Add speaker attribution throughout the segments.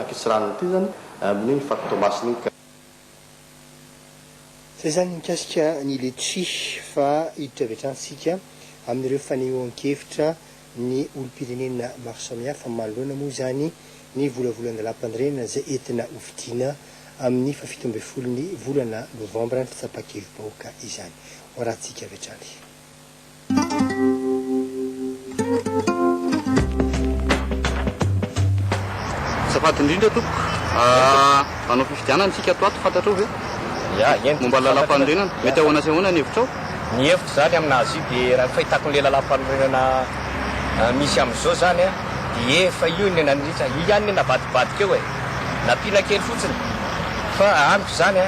Speaker 1: Kisarana ty zany amin'ny fakatomasiny
Speaker 2: zay zany mikasika ny letry fa hiditra vetrantsika amin'ireo fanehoan-kevitra ny olo-pirenena maro samihafa manoloana moa zany ny volavolan-dalam-pandrenana zay entina hovidiana amin'ny fafito amby folo ny volana novambra ny fitsapakevim-bahoaka izany hoarahantsika vetrany.
Speaker 1: Sapato indrindra toko anao fifidianana tsika toato fantatra ve? Momba lalam-pandrenana mety ahoana sy ahoana ny hevitrao?
Speaker 3: Ny hevitra zany aminazy dia raha fahitako le lalam-pandrenana misy amin'izao zany dia efa io ny nanritra io ihany navadibadika eo nampina kely fotsiny fa amiko zany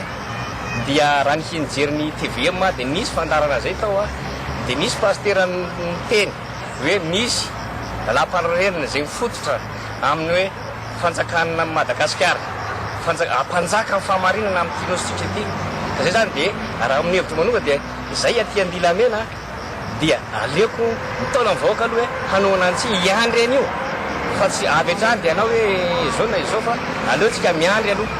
Speaker 3: dia raha nijery ny TVM dia nisy fandarana zay tao dia nisy pasteur niteny hoe misy lalam-pandrenana zay mifototra amin'ny hoe fanjakana Madagasikara mpanjaka ny fahamarinana amin'ny tinositsika ity zay zany dia raha amin'ny hevitra manoka dia izay aty Andilamena dia aleko mitaona mivahoaka aloha hoe hanoana antsy iandry any io fa tsy avy hatrany dia anao hoe izao na izao fa aleotsika miandry aloha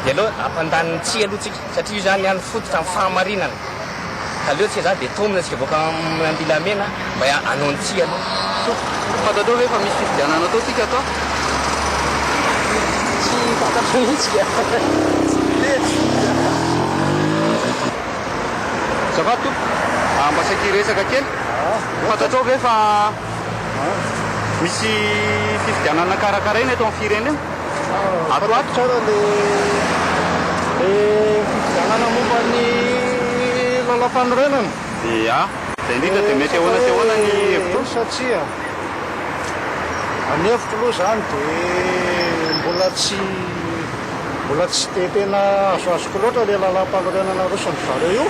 Speaker 3: dia aloha ampandaniny tsia aloha tsika satria io zany ihany fototra amin'ny fahamarinana ka aleotsika zany dia tomina tsika voaka amin'ny Andilamena mba hanao ny tsia aloha.
Speaker 1: Fantatao hoe fa misy fifidianana atao tsika atao? Sabato mba saky resaka kely fantatrao ve fa misy fifidianana karakara iny eto amin'ny firenena atoato
Speaker 4: tsara le fifidianana momba ny lalam-panorenana
Speaker 1: dia zay indrindra dia mety ahoana sy ahoana ny hevitro
Speaker 4: satria ny hevitro aloha zany dia mbola tsy dia tena azoazoko loatra le lalam-panorenana rosony zareo io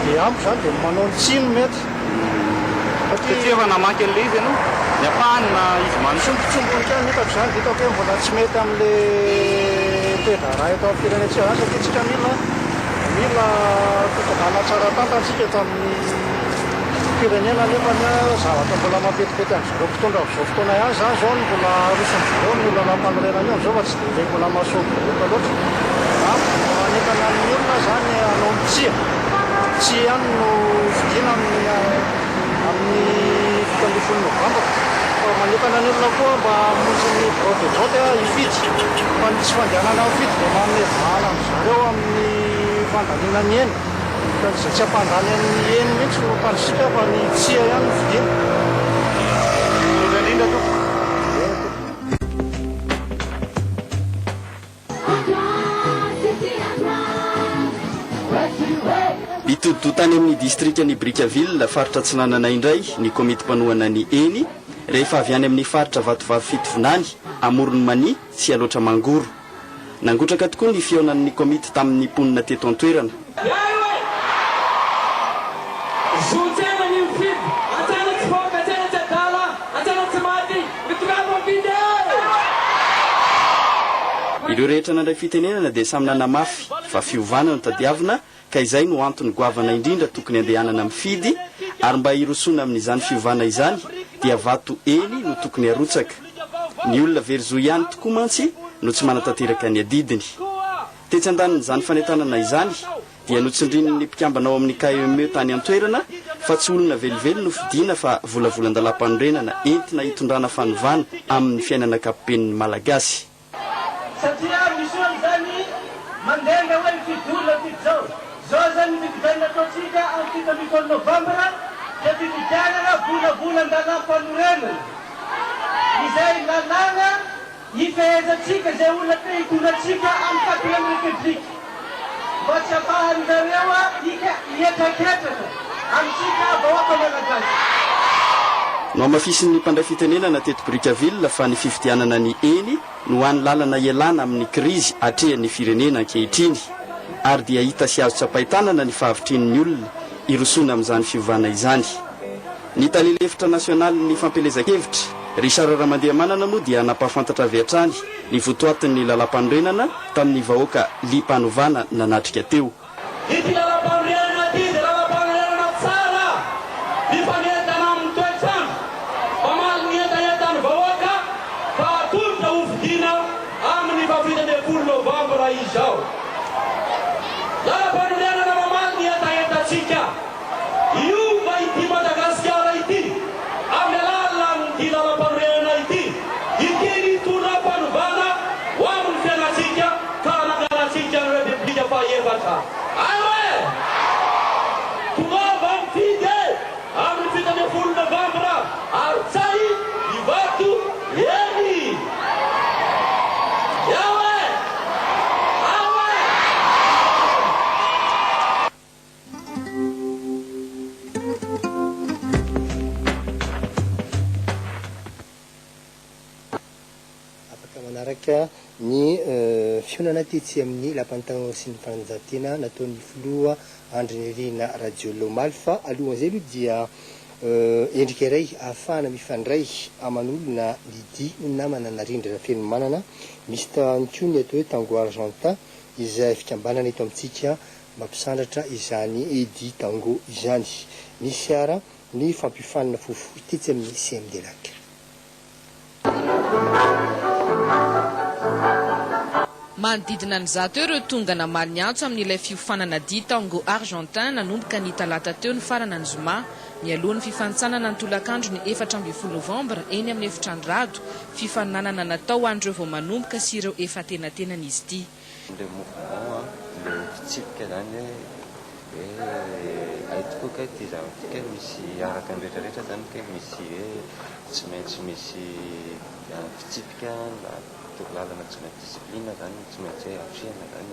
Speaker 4: dia amiko zany dia manao ny tsiny mety
Speaker 1: satria efa namaky an'le izy ianao ny apahany na izy
Speaker 4: manitsombotsombonika hitako zany hitako hoe mbola tsy mety amin'le toedara eto amin'ny firenentsika zany satria tsika mila fitokana tsara tantansika eto amin'ny firenena nefa ny zavatra mbola mampetipety an'izareo mpitondra amin'izao fotoana ihany zany zao ny mbola rosony zareo ny lalam-panorenana io am'izao fa tsy dia mbola mahasolo loka loatra manekana ny olona zany hanao mitsia tsy ihany no fidiana amin'ny fito amby folo novambra fa manekana ny olona koa mba montsy ny brodejote hifidy fa ny tsy fandehanana mifidy dia manome vahana amin'izareo amin'ny fandaniana ny eny ka zay tsy hampandany amin'ny eny mihitsy no mpanisika fa ny tsia ihany no fidiana indrindra toko.
Speaker 5: Mitodo tany amin'ny distrika ny Brickaville faritra Tsinanana indray ny komity mpanohana ny eny rehefa avy any amin'ny faritra Vatovavy Fitovinany amorony Mani sy aloatra Mangoro. Nangotraka tokoa ny fionan'ny komity tamin'ny ponina teto an-toerana. Ireo rehetra nandray fitenenana dia samy nanamafy fa fiovana no tadiavina ka izay no antony goavana indrindra tokony andehanana mifidy ary mba hirosona amin'izany fiovana izany dia vato eny no tokony arotsaka. Ny olona verizo ihany tokoa mantsy no tsy manatanteraka ny adidiny. Tetsy andanin'izany fanetanana izany dia notsindrin'ny mpikambana ao amin'ny KME tany an-toerana fa tsy olona velively no fidiana fa volavolan-dalam-panorenana entina hitondrana fanovana amin'ny fiainana ankapoben'ny Malagasy.
Speaker 6: Satria misy olo zany mandenga hoe ny fidolona zao zany fifidianana ataotsika amin'ny fito amby folo novambra dia fifidianana volavolan-dalam-panorenana izay lalàna hifehezantsika zay olona te hitondratsika amin'ny quatrième république mba tsy hampahan'zareo hihetraketraka amintsika vahoaka malagasy.
Speaker 5: No amafisin'ny mpandray fitenenana teto Brickaville fa ny fifidianana ny eny no hany lalana ialana amin'ny krizy atrehan'ny firenena ankehitriny ary dia hita sy azo tsapaitanana ny fahavitrin'ny olona hirosona amin'izany fiovana izany. Ny talelefitra nasionaly ny fampelezan-kevitra Richard Ramandiamanana moa dia napahafantatra avy hatrany ny votoatin'ny lalam-panorenana tamin'ny vahoaka lim-panovana nanatrika teo.
Speaker 6: hovidiana amin'ny fahavitany 10 novambra izao. Lalam-panorenana mamaly ny etaetatsika. Io mba ity Madagasikara ity, amin'ny alalan'ity lalam-panorenana ity, ity ny tonam-panovana ho amin'ny fiainatsika ka hananganatsika ny repoblika faha-efatra. Aoe! Tonava mifidy amin'ny fitany 10 novambra, ary tsay Ivato eny. Aoe! Aoe!
Speaker 2: Afaka manaraka ny fionana tetsy amin'ny lapantanao sy ny fananjatena nataon'ny filoha Andry Nirina Radio Lomaly fa alohan'izay aloha dia endrika iray ahafahana mifandray aman'olona Lidi na mananarindrina feno manana misy tanko ny atao hoe tango argentin izay fikambanana eto amintsika mampisandratra izany edi tango izany. Misy ara ny fampifanana fofo tetsy amin'ny CMD-lac.
Speaker 7: Manodidina ny zato eo ireo tonga namaly ny antso amin'ilay fiofanana dia tango argentin nanomboka ny talata teo ny farana ny zoma mialohan'ny fifantsanana ny tolakandro ny 14 novambra eny amin'ny efitrano-rado fifananana natao andreo vao manomboka sy ireo efa tenatenan'izy ity.
Speaker 8: Le mouvement le fitsipika zany hoe aitoko ka ty zany misy araka ny rehetrarehetra zany ka misy hoe tsy maintsy misy fitsipika na lalana tsy maintsy disipline zany tsy maintsy hoe afriana zany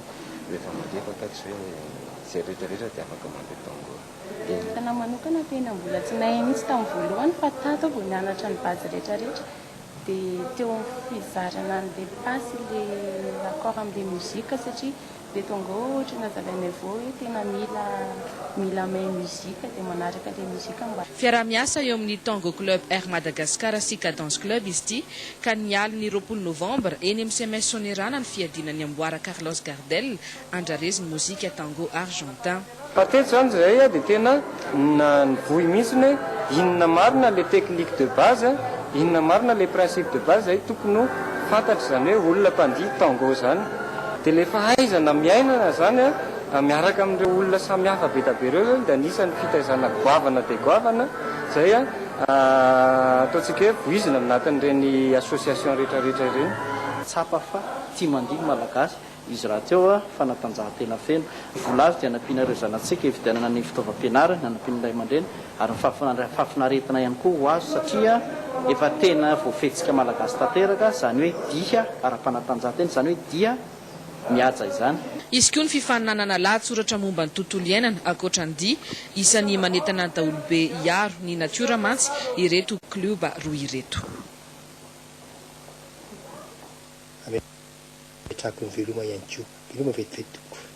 Speaker 8: rehefa mandefa ka tsy hoe zay rehetrarehetra dia afaka mandeha tango.
Speaker 9: Tena manokana tena mbola tsy nahay mihitsy tamin'ny voalohany fa tato vao nianatra ny bazy rehetrarehetra dia teo fizarana ny pasy le accord amin'ny muzika satria le tango ohatra nazavainay vao hoe tena mila mahay muzika dia manaraka le muzika mba.
Speaker 7: Fiara-miasa eo amin'ny Tango Club Air Madagascar sy Cadence Club izy ity ka nialy ny 20 novambra eny amin'ny CMS Sonerana ny fiadinany amboara Carlos Gardel andrareziny mozika tango argentin.
Speaker 10: Pateto zany zay dia tena nivohy mihitsy inona marina le technique de base, inona marina le principe de base zay tokony fantatry zany hoe olona mpandihy tango zany. Dia le fahaizana miainana zany miaraka amin'ireo olona samihafa be tabe ireo dia anisan'ny fitaizana goavana dia goavana zay ataontsika hoe voizina anatin'ireny association rehetrarehetra ireny.
Speaker 11: Tsapa fa tia mandihy malagasy izy raha teo fanatanjahantena feno volazy dia nampianareo zanatsika hividianana ny fitaovam-pianarana nampiana iray aman-dreny ary fafinaretina ihany koa ho azo satria efa tena voafetsika malagasy tanteraka zany hoe diha ara-panatanjahantena zany hoe dia mihaja izany.
Speaker 7: Izy koa ny fifaninanana lahatsoratra momba ny tontolo iainana ankoatran'ny dia isan'ny manentana ny daholobe hiaro ny natiora mantsy ireto kluba roa ireto.
Speaker 2: Ametrahako ny veloma ihany koa, veloma vetivety tokoa.